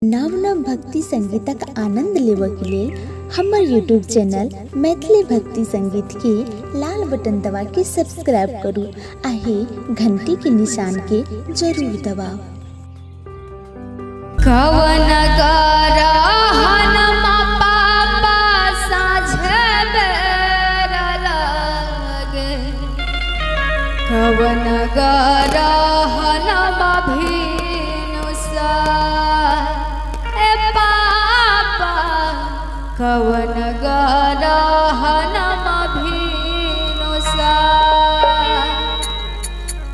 नव नव भक्ति संगीतक आनंद लेबऽ के लेल हमर यूट्यूब चैनल मैथिली भक्ति संगीत के लाल बटन दबा के सब्सक्राइब करू आ घंटी के निशान के जरूर दबाओ। कवन गरहनमा पापा साँझे बेर लागे, कवन गरहनमा भिनुसार ए पापा, कवन गरहनमा भिनुसार,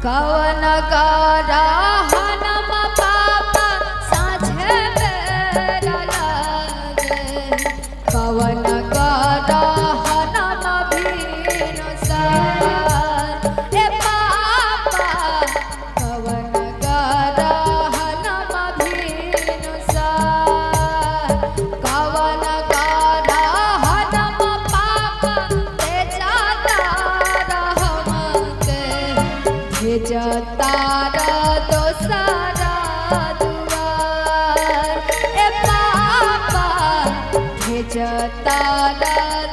कवन गरहनमा पापा साँझे बेर लागे, कवन गरहनमा भिनुसार ए पापा, कवन गरहनमा भिनुसार, कवन गरहनमा पापा तेजाता रहमके, भेजता दोसरा दुआर ए पापा, भेजता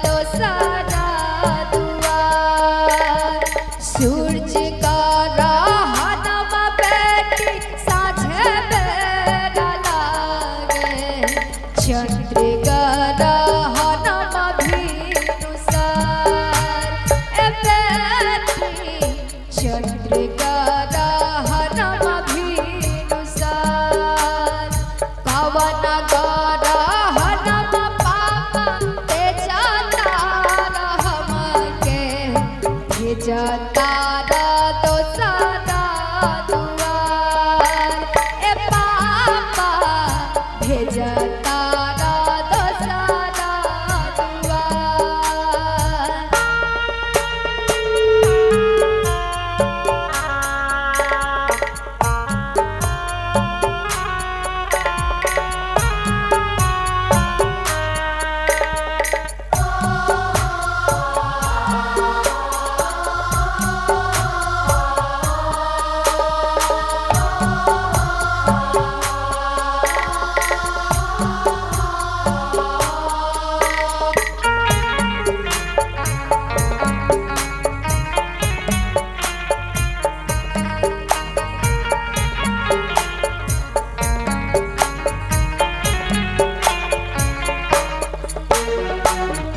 दोसरा दुआर। सूरज गरहनमा बेटी साँझे बेर लागे, चंद्र गरहनमा भिनुसार ए बेटी, चंद्र गरहनमा भिनुसार, कवन गरहनमा पापा तेजाता रहमके, भेजता दोसरा दुआर ए पापा, भेजता दोसरा दुआर।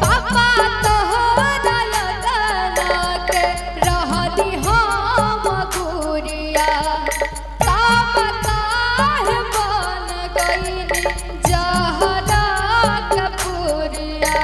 पापा तोहरा लगना के रहनी हम गुरिया, तब काहे बन गइनी जहरा के पुरिया।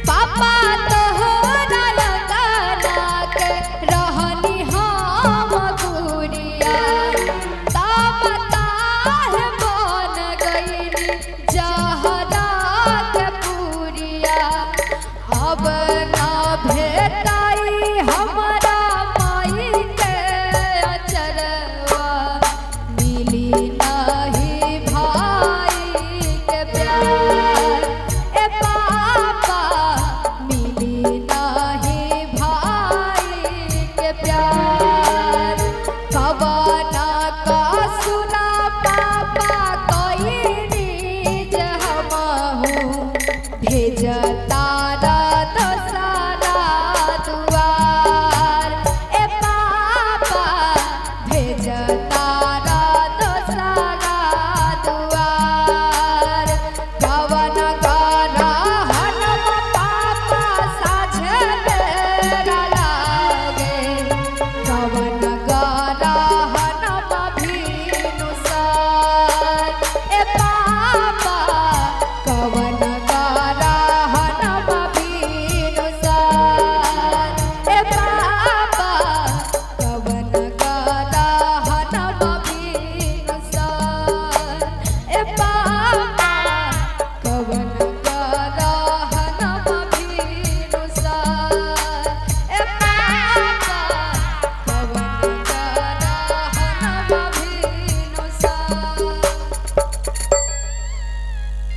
पापा तोहरा लगना के रहनी हम गुरिया, तब काहे बन गइनी जहरा के पुरिया। अब ना भेटाई हमरा माई के अचरवा, मिली नहीं भाई के प्यार ए पापा, मिली नहीं भाई के प्यार। कवना का सुना पापा कइनी जे हमहु, भेज